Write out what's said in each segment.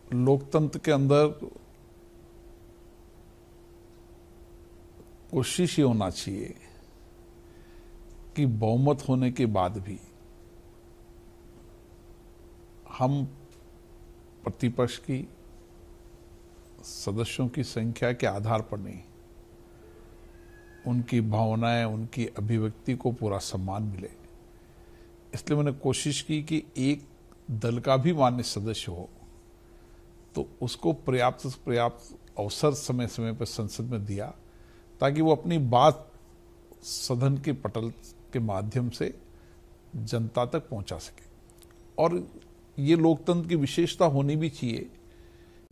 लोकतंत्र के अंदर कोशिश ये होना चाहिए कि बहुमत होने के बाद भी हम प्रतिपक्ष की सदस्यों की संख्या के आधार पर नहीं, उनकी भावनाएं, उनकी अभिव्यक्ति को पूरा सम्मान मिले। इसलिए मैंने कोशिश की कि एक दल का भी मान्य सदस्य हो तो उसको पर्याप्त से पर्याप्त अवसर समय समय पर संसद में दिया ताकि वो अपनी बात सदन के पटल के माध्यम से जनता तक पहुंचा सके। और ये लोकतंत्र की विशेषता होनी भी चाहिए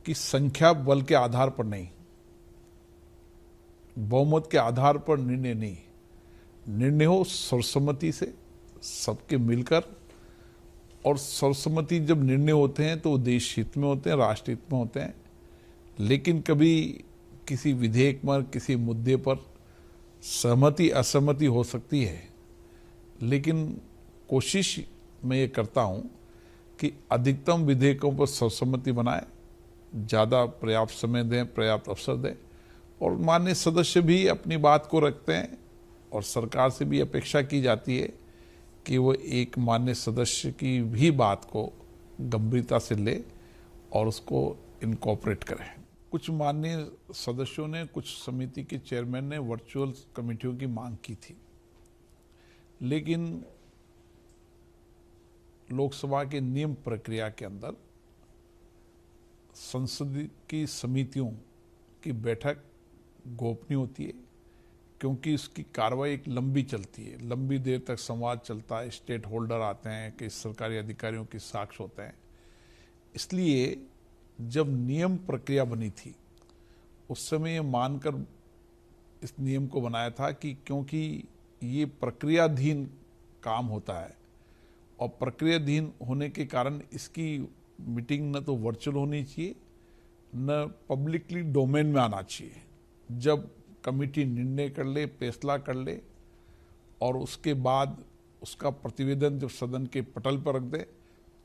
कि संख्या बल के आधार पर नहीं, बहुमत के आधार पर निर्णय नहीं, निर्णय हो सर्वसम्मति से, सबके मिलकर। और सर्वसम्मति जब निर्णय होते हैं तो देश हित में होते हैं, राष्ट्र हित में होते हैं। लेकिन कभी किसी विधेयक पर, किसी मुद्दे पर सहमति असहमति हो सकती है, लेकिन कोशिश मैं ये करता हूँ कि अधिकतम विधेयकों पर सर्वसम्मति बनाए, ज़्यादा पर्याप्त समय दें, पर्याप्त अवसर दें। और माननीय सदस्य भी अपनी बात को रखते हैं और सरकार से भी अपेक्षा की जाती है कि वो एक माननीय सदस्य की भी बात को गंभीरता से ले और उसको इनकॉर्पोरेट करें। कुछ माननीय सदस्यों ने, कुछ समिति के चेयरमैन ने वर्चुअल कमेटियों की मांग की थी, लेकिन लोकसभा के नियम प्रक्रिया के अंदर संसद की समितियों की बैठक गोपनीय होती है, क्योंकि इसकी कार्रवाई एक लंबी चलती है, लंबी देर तक संवाद चलता है, स्टेट होल्डर आते हैं, कई सरकारी अधिकारियों के साक्ष्य होते हैं। इसलिए जब नियम प्रक्रिया बनी थी उस समय ये मानकर इस नियम को बनाया था कि क्योंकि ये प्रक्रियाधीन काम होता है और प्रक्रियाधीन होने के कारण इसकी मीटिंग न तो वर्चुअल होनी चाहिए न पब्लिकली डोमेन में आना चाहिए। जब कमेटी निर्णय कर ले, फैसला कर ले और उसके बाद उसका प्रतिवेदन जब सदन के पटल पर रख दे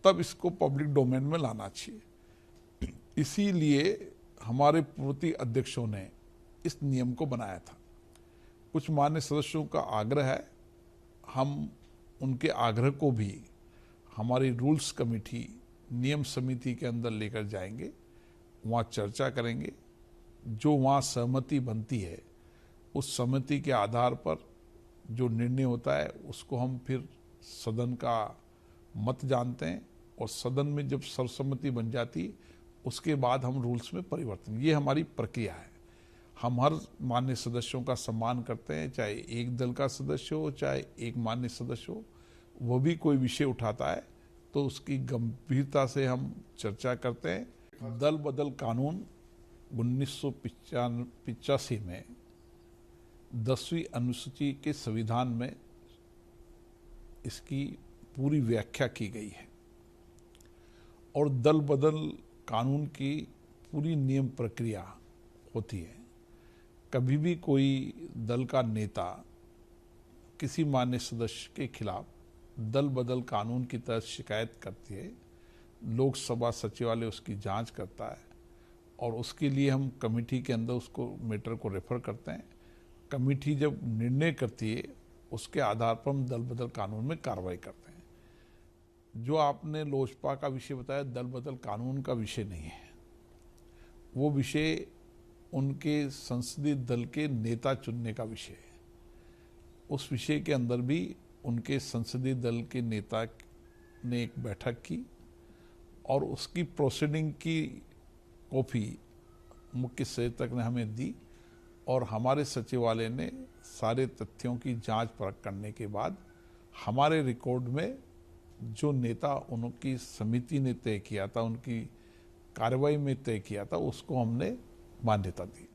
तब इसको पब्लिक डोमेन में लाना चाहिए। इसीलिए हमारे पूर्व अध्यक्षों ने इस नियम को बनाया था। कुछ मान्य सदस्यों का आग्रह है, हम उनके आग्रह को भी हमारी रूल्स कमेटी, नियम समिति के अंदर लेकर जाएंगे, वहाँ चर्चा करेंगे। जो वहाँ सहमति बनती है उस सहमति के आधार पर जो निर्णय होता है उसको हम फिर सदन का मत जानते हैं और सदन में जब सर्वसम्मति बन जाती उसके बाद हम रूल्स में परिवर्तन, ये हमारी प्रक्रिया है। हम हर मान्य सदस्यों का सम्मान करते हैं, चाहे एक दल का सदस्य हो, चाहे एक मान्य सदस्य हो। वो भी कोई विषय उठाता है तो उसकी गंभीरता से हम चर्चा करते हैं। दल बदल कानून 1985 में 10वीं अनुसूची के संविधान में इसकी पूरी व्याख्या की गई है और दल बदल कानून की पूरी नियम प्रक्रिया होती है। कभी भी कोई दल का नेता किसी मान्य सदस्य के खिलाफ दल बदल कानून की तहत शिकायत करती है, लोकसभा सचिवालय उसकी जांच करता है और उसके लिए हम कमेटी के अंदर उसको मैटर को रेफर करते हैं। कमेटी जब निर्णय करती है उसके आधार पर हम दल बदल कानून में कार्रवाई करते हैं। जो आपने लोजपा का विषय बताया, दल बदल कानून का विषय नहीं है, वो विषय उनके संसदीय दल के नेता चुनने का विषय है। उस विषय के अंदर भी उनके संसदीय दल के नेता ने एक बैठक की और उसकी प्रोसीडिंग की कॉपी मुख्य सचेतक ने हमें दी और हमारे सचिवालय ने सारे तथ्यों की जांच परख करने के बाद हमारे रिकॉर्ड में जो नेता उनकी समिति ने तय किया था, उनकी कार्रवाई में तय किया था, उसको हमने मान्यता दी।